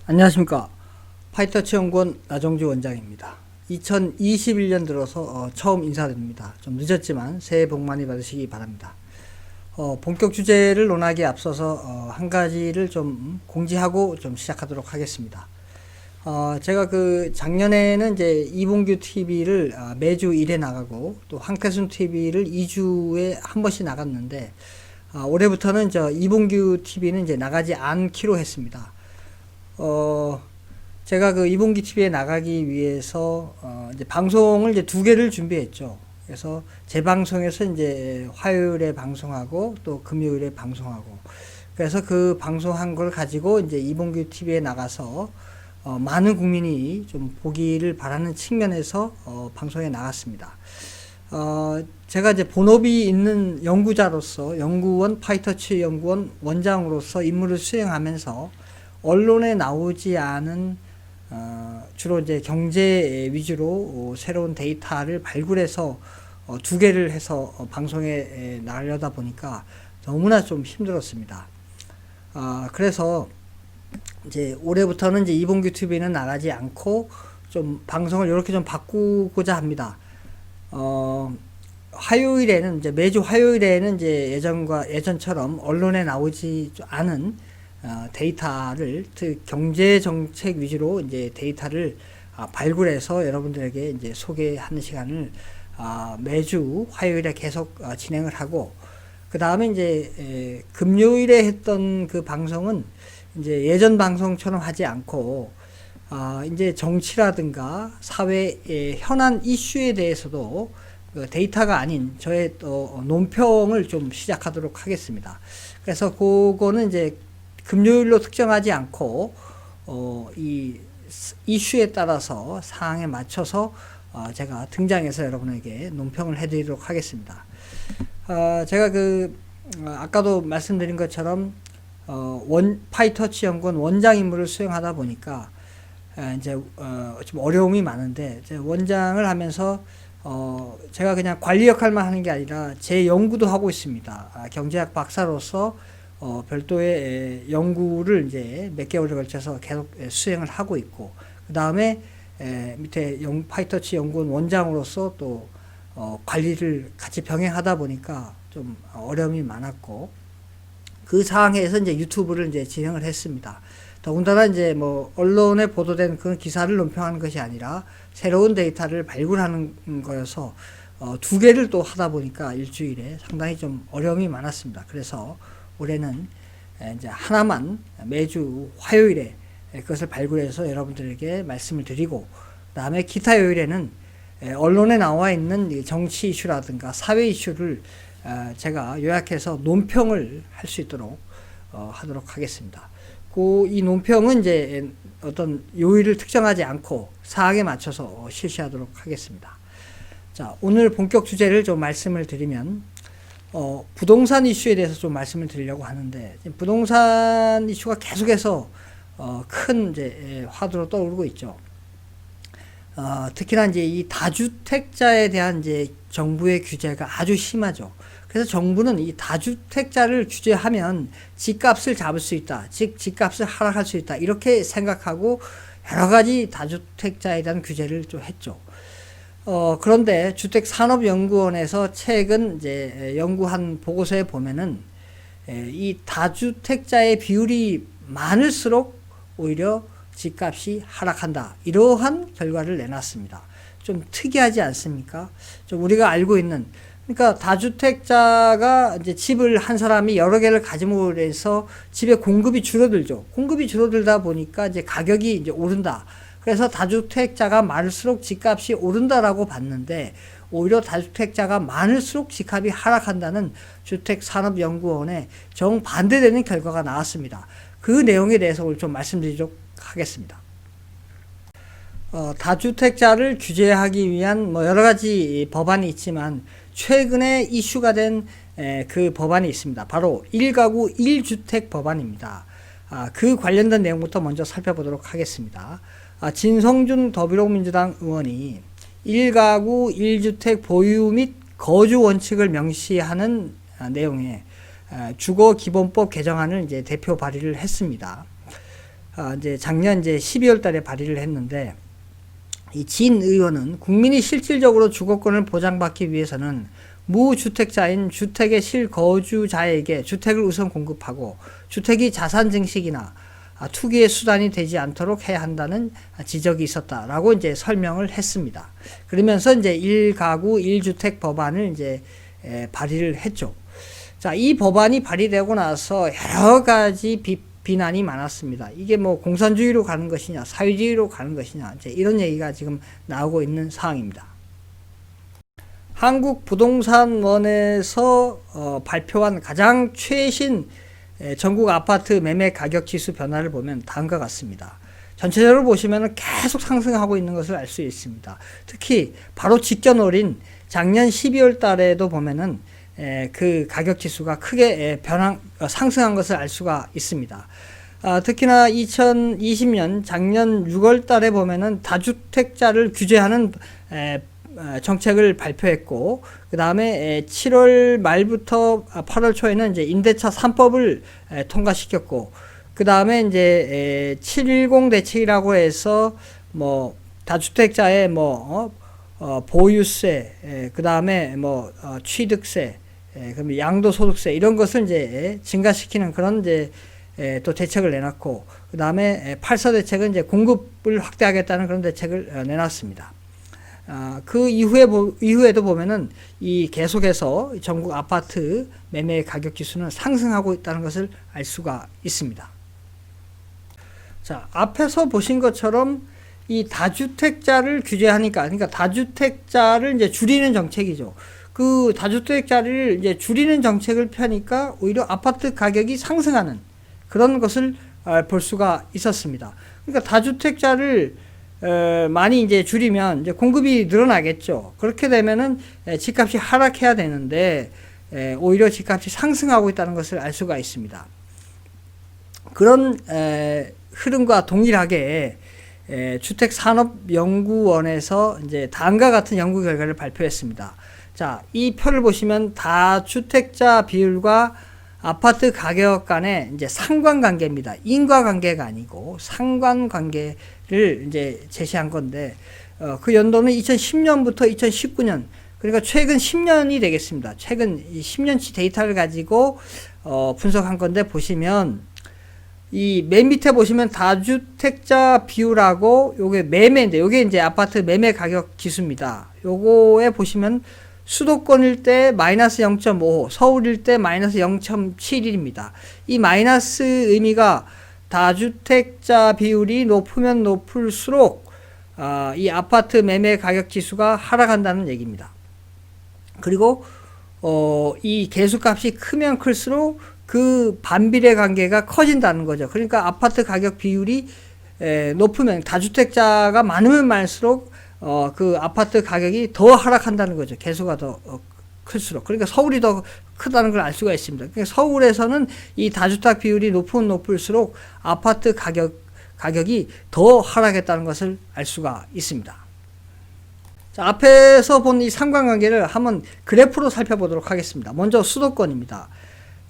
안녕하십니까. 파이터치 연구원 나정주 원장입니다. 2021년 들어서 처음 인사드립니다. 좀 늦었지만 새해 복 많이 받으시기 바랍니다. 본격 주제를 논하기에 앞서서 한 가지를 좀 공지하고 좀 시작하도록 하겠습니다. 제가 작년에는 이제 이봉규 TV를 매주 1회 나가고 또 황태순 TV를 2주에 한 번씩 나갔는데 올해부터는 이봉규 TV는 이제 나가지 않기로 했습니다. 제가 이봉기 TV에 나가기 위해서, 이제 방송을 이제 두 개를 준비했죠. 그래서 재방송에서 이제 화요일에 방송하고 또 금요일에 방송하고. 그래서 그 방송한 걸 가지고 이제 이봉기 TV에 나가서, 많은 국민이 좀 보기를 바라는 측면에서, 방송에 나갔습니다. 제가 이제 본업이 있는 연구자로서 연구원, 파이터치 연구원 원장으로서 임무를 수행하면서 언론에 나오지 않은 주로 이제 경제 위주로 새로운 데이터를 발굴해서 두 개를 해서 방송에 나가려다 보니까 너무나 좀 힘들었습니다. 그래서 이제 올해부터는 이제 이봉규 TV는 나가지 않고 좀 방송을 이렇게 좀 바꾸고자 합니다. 화요일에는 이제 매주 화요일에는 이제 예전처럼 언론에 나오지 않은 데이터를 경제 정책 위주로 이제 데이터를 발굴해서 여러분들에게 이제 소개하는 시간을 매주 화요일에 계속 진행을 하고, 그 다음에 이제 금요일에 했던 그 방송은 이제 예전 방송처럼 하지 않고 이제 정치라든가 사회의 현안 이슈에 대해서도 데이터가 아닌 저의 또 논평을 좀 시작하도록 하겠습니다. 그래서 그거는 이제 금요일로 특정하지 않고 이 이슈에 따라서 사항에 맞춰서 제가 등장해서 여러분에게 논평을 해드리도록 하겠습니다. 제가 아까도 말씀드린 것처럼 파이터치 연구원 원장 임무를 수행하다 보니까 이제 좀 어려움이 많은데, 원장을 하면서 제가 그냥 관리 역할만 하는 게 아니라 제 연구도 하고 있습니다. 경제학 박사로서 별도의 연구를 이제 몇 개월에 걸쳐서 계속 수행을 하고 있고, 그 다음에 밑에 파이터치 연구원 원장으로서 또 관리를 같이 병행하다 보니까 좀 어려움이 많았고, 그 상황에서 이제 유튜브를 이제 진행을 했습니다. 더군다나 이제 언론에 보도된 그런 기사를 논평하는 것이 아니라 새로운 데이터를 발굴하는 거여서 두 개를 또 하다 보니까 일주일에 상당히 좀 어려움이 많았습니다. 그래서 올해는 이제 하나만 매주 화요일에 그것을 발굴해서 여러분들에게 말씀을 드리고, 그 다음에 기타 요일에는 언론에 나와 있는 정치 이슈라든가 사회 이슈를 제가 요약해서 논평을 할 수 있도록 하도록 하겠습니다. 이 논평은 이제 어떤 요일을 특정하지 않고 사항에 맞춰서 실시하도록 하겠습니다. 자, 오늘 본격 주제를 좀 말씀을 드리면, 부동산 이슈에 대해서 좀 말씀을 드리려고 하는데, 부동산 이슈가 계속해서 큰 이제 화두로 떠오르고 있죠. 특히나 이제 이 다주택자에 대한 이제 정부의 규제가 아주 심하죠. 그래서 정부는 이 다주택자를 규제하면 집값을 잡을 수 있다, 즉 집값을 하락할 수 있다, 이렇게 생각하고 여러 가지 다주택자에 대한 규제를 좀 했죠. 그런데 주택산업연구원에서 최근 이제 연구한 보고서에 보면은 이 다주택자의 비율이 많을수록 오히려 집값이 하락한다, 이러한 결과를 내놨습니다. 좀 특이하지 않습니까? 좀 우리가 알고 있는, 그러니까 다주택자가 이제 집을 한 사람이 여러 개를 가짐으로 해서 집의 공급이 줄어들죠. 공급이 줄어들다 보니까 이제 가격이 이제 오른다. 그래서 다주택자가 많을수록 집값이 오른다라고 봤는데, 오히려 다주택자가 많을수록 집값이 하락한다는 주택산업연구원의 정반대되는 결과가 나왔습니다. 그 내용에 대해서 오늘 좀 말씀드리도록 하겠습니다. 다주택자를 규제하기 위한 여러 가지 법안이 있지만, 최근에 이슈가 된 그 법안이 있습니다. 바로 1가구 1주택 법안입니다. 그 관련된 내용부터 먼저 살펴보도록 하겠습니다. 진성준 더불어민주당 의원이 1가구 1주택 보유 및 거주 원칙을 명시하는 내용의 주거기본법 개정안을 이제 대표 발의를 했습니다. 이제 작년 이제 12월 달에 발의를 했는데, 이 진 의원은 국민이 실질적으로 주거권을 보장받기 위해서는 무주택자인 주택의 실거주자에게 주택을 우선 공급하고 주택이 자산 증식이나 투기의 수단이 되지 않도록 해야 한다는 지적이 있었다라고 이제 설명을 했습니다. 그러면서 이제 1가구 1주택 법안을 이제 발의를 했죠. 자, 이 법안이 발의되고 나서 여러 가지 비난이 많았습니다. 이게 뭐 공산주의로 가는 것이냐, 사회주의로 가는 것이냐, 이제 이런 얘기가 지금 나오고 있는 상황입니다. 한국부동산원에서 발표한 가장 최신 전국 아파트 매매 가격 지수 변화를 보면 다음과 같습니다. 전체적으로 보시면 계속 상승하고 있는 것을 알 수 있습니다. 특히 바로 직전월인 작년 12월 달에도 보면은 그 가격 지수가 크게 상승한 것을 알 수가 있습니다. 특히나 2020년 작년 6월 달에 보면은 다주택자를 규제하는 정책을 발표했고, 그 다음에 7월 말부터 8월 초에는 이제 임대차 3법을 통과시켰고, 그 다음에 이제 710 대책이라고 해서 뭐 다주택자의 보유세, 그 다음에 취득세, 그럼 양도소득세 이런 것을 이제 증가시키는 그런 이제 또 대책을 내놨고, 그 다음에 8사 대책은 이제 공급을 확대하겠다는 그런 대책을 내놨습니다. 그 이후에도 보면은 이 계속해서 전국 아파트 매매 가격 지수는 상승하고 있다는 것을 알 수가 있습니다. 자, 앞에서 보신 것처럼 이 다주택자를 규제하니까, 그러니까 다주택자를 이제 줄이는 정책이죠. 그 다주택자를 이제 줄이는 정책을 펴니까 오히려 아파트 가격이 상승하는 그런 것을 볼 수가 있었습니다. 그러니까 다주택자를 많이 이제 줄이면 이제 공급이 늘어나겠죠. 그렇게 되면은 집값이 하락해야 되는데 오히려 집값이 상승하고 있다는 것을 알 수가 있습니다. 그런 흐름과 동일하게 주택산업연구원에서 이제 다음과 같은 연구 결과를 발표했습니다. 자, 이 표를 보시면 다주택자 비율과 아파트 가격 간의 이제 상관관계입니다. 인과관계가 아니고 상관관계를 이제 제시한 건데, 그 연도는 2010년부터 2019년, 그러니까 최근 10년이 되겠습니다. 최근 10년치 데이터를 가지고 분석한 건데, 보시면 이 맨 밑에 보시면 다주택자 비율하고 요게 매매인데, 요게 이제 아파트 매매 가격 지수입니다. 요거에 보시면 수도권일 때 마이너스 0.5, 서울일 때 마이너스 0.71입니다. 이 마이너스 의미가 다주택자 비율이 높으면 높을수록 이 아파트 매매 가격 지수가 하락한다는 얘기입니다. 그리고 이 계수값이 크면 클수록 그 반비례 관계가 커진다는 거죠. 그러니까 아파트 가격 비율이 높으면, 다주택자가 많으면 많을수록 그 아파트 가격이 더 하락한다는 거죠. 개수가 더 클수록. 그러니까 서울이 더 크다는 걸 알 수가 있습니다. 그러니까 서울에서는 이 다주택 비율이 높으면 높을수록 아파트 가격이 더 하락했다는 것을 알 수가 있습니다. 자, 앞에서 본 이 상관관계를 한번 그래프로 살펴보도록 하겠습니다. 먼저 수도권입니다.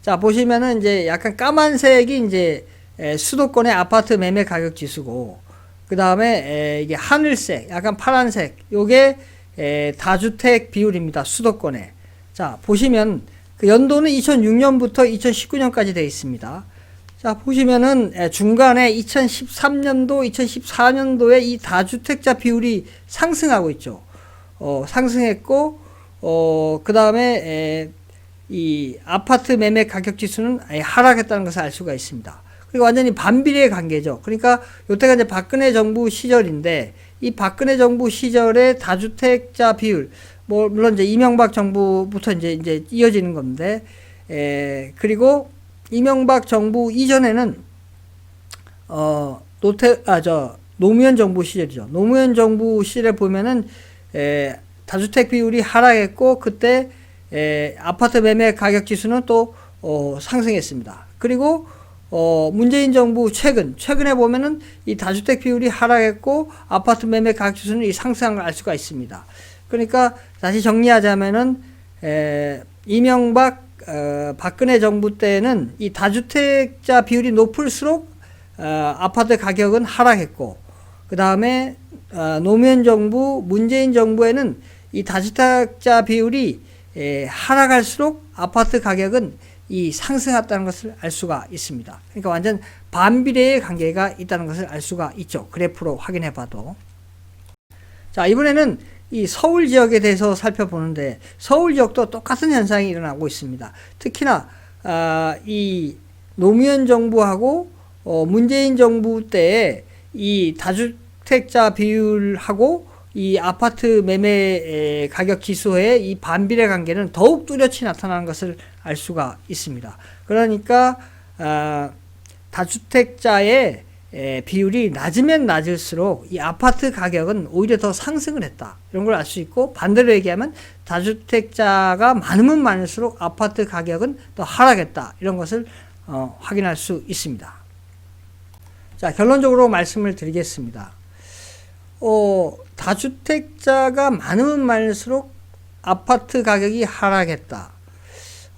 자, 보시면은 이제 약간 까만색이 이제 수도권의 아파트 매매 가격 지수고, 그 다음에 이게 하늘색, 약간 파란색, 요게 다주택 비율입니다. 수도권에. 자, 보시면 그 연도는 2006년부터 2019년까지 되어 있습니다. 자, 보시면은 중간에 2013년도, 2014년도에 이 다주택자 비율이 상승하고 있죠. 상승했고, 그 다음에 이 아파트 매매 가격 지수는 하락했다는 것을 알 수가 있습니다. 그리고 완전히 반비례 관계죠. 그러니까 요때가 이제 박근혜 정부 시절인데, 이 박근혜 정부 시절의 다주택자 비율, 물론 이제 이명박 정부부터 이제 이어지는 건데, 그리고 이명박 정부 이전에는 노무현 정부 시절이죠. 노무현 정부 시절에 보면은 다주택 비율이 하락했고, 그때 아파트 매매 가격 지수는 또 상승했습니다. 그리고 문재인 정부 최근에 보면은 이 다주택 비율이 하락했고 아파트 매매 가격 지수는 이 상승한 걸 알 수가 있습니다. 그러니까 다시 정리하자면은 박근혜 정부 때는 이 다주택자 비율이 높을수록 아파트 가격은 하락했고, 그 다음에 노무현 정부, 문재인 정부에는 이 다주택자 비율이 하락할수록 아파트 가격은 이 상승했다는 것을 알 수가 있습니다. 그러니까 완전 반비례의 관계가 있다는 것을 알 수가 있죠. 그래프로 확인해 봐도. 자, 이번에는 이 서울 지역에 대해서 살펴보는데, 서울 지역도 똑같은 현상이 일어나고 있습니다. 특히나 이 노무현 정부하고 문재인 정부 때에 이 다주택자 비율하고 이 아파트 매매 가격 지수의 이 반비례 관계는 더욱 뚜렷이 나타나는 것을 알 수가 있습니다. 그러니까 다주택자의 비율이 낮으면 낮을수록 이 아파트 가격은 오히려 더 상승을 했다, 이런 걸 알 수 있고, 반대로 얘기하면 다주택자가 많으면 많을수록 아파트 가격은 더 하락했다, 이런 것을 확인할 수 있습니다. 자, 결론적으로 말씀을 드리겠습니다. 다주택자가 많으면 많을수록 아파트 가격이 하락했다.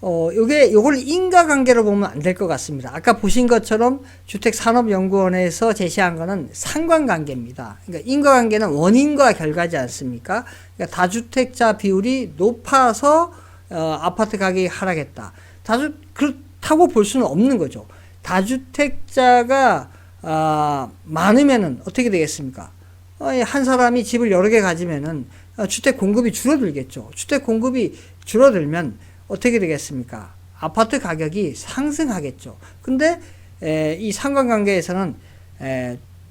요걸 인과관계로 보면 안 될 것 같습니다. 아까 보신 것처럼 주택산업연구원에서 제시한 거는 상관관계입니다. 그러니까 인과관계는 원인과 결과지 않습니까? 그러니까 다주택자 비율이 높아서 아파트 가격이 하락했다. 그렇다고 볼 수는 없는 거죠. 다주택자가 많으면은 어떻게 되겠습니까? 한 사람이 집을 여러 개 가지면은 주택 공급이 줄어들겠죠. 주택 공급이 줄어들면 어떻게 되겠습니까? 아파트 가격이 상승하겠죠. 근데 이 상관관계에서는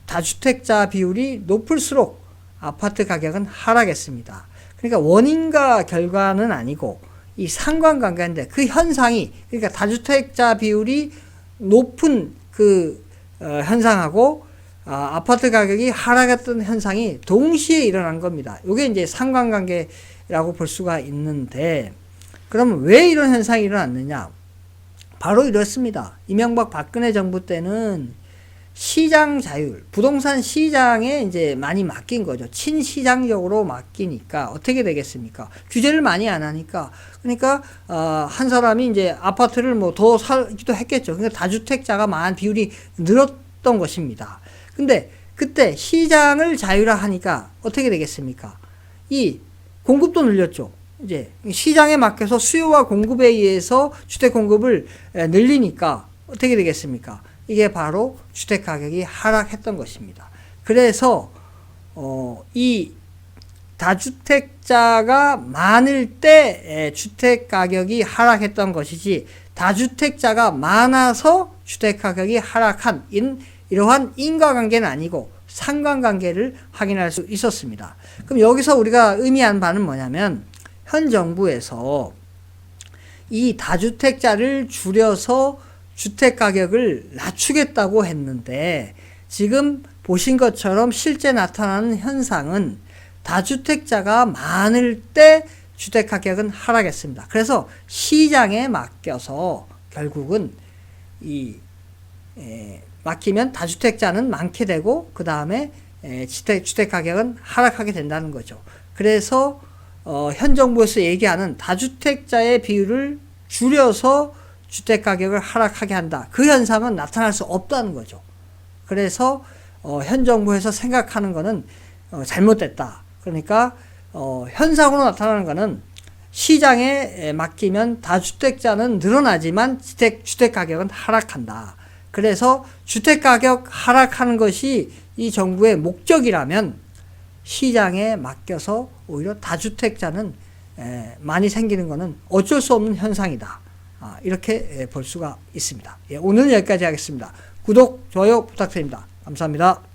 다주택자 비율이 높을수록 아파트 가격은 하락했습니다. 그러니까 원인과 결과는 아니고 이 상관관계인데, 그 현상이, 그러니까 다주택자 비율이 높은 그 현상하고 아파트 가격이 하락했던 현상이 동시에 일어난 겁니다. 이게 이제 상관관계라고 볼 수가 있는데, 그러면 왜 이런 현상이 일어났느냐? 바로 이렇습니다. 이명박 박근혜 정부 때는 시장 자율, 부동산 시장에 이제 많이 맡긴 거죠. 친시장적으로 맡기니까 어떻게 되겠습니까? 규제를 많이 안 하니까. 그러니까 한 사람이 이제 아파트를 뭐 더 사기도 했겠죠. 그러니까 다주택자가 많은 비율이 늘었던 것입니다. 근데 그때 시장을 자율화하니까 어떻게 되겠습니까? 이 공급도 늘렸죠. 이제 시장에 맡겨서 수요와 공급에 의해서 주택 공급을 늘리니까 어떻게 되겠습니까? 이게 바로 주택 가격이 하락했던 것입니다. 그래서 이 다주택자가 많을 때 주택 가격이 하락했던 것이지, 다주택자가 많아서 주택 가격이 하락한 이러한 인과관계는 아니고 상관관계를 확인할 수 있었습니다. 그럼 여기서 우리가 의미하는 바는 뭐냐면, 현 정부에서 이 다주택자를 줄여서 주택 가격을 낮추겠다고 했는데, 지금 보신 것처럼 실제 나타나는 현상은 다주택자가 많을 때 주택 가격은 하락했습니다. 그래서 시장에 맡겨서 결국은 맡기면 다주택자는 많게 되고, 그 다음에 주택 가격은 하락하게 된다는 거죠. 그래서 현 정부에서 얘기하는 다주택자의 비율을 줄여서 주택 가격을 하락하게 한다, 그 현상은 나타날 수 없다는 거죠. 그래서 현 정부에서 생각하는 거는 잘못됐다. 그러니까 현상으로 나타나는 거는 시장에 맡기면 다주택자는 늘어나지만 주택 가격은 하락한다. 그래서 주택 가격 하락하는 것이 이 정부의 목적이라면 시장에 맡겨서 오히려 다주택자는 많이 생기는 것은 어쩔 수 없는 현상이다. 이렇게 볼 수가 있습니다. 오늘은 여기까지 하겠습니다. 구독, 좋아요 부탁드립니다. 감사합니다.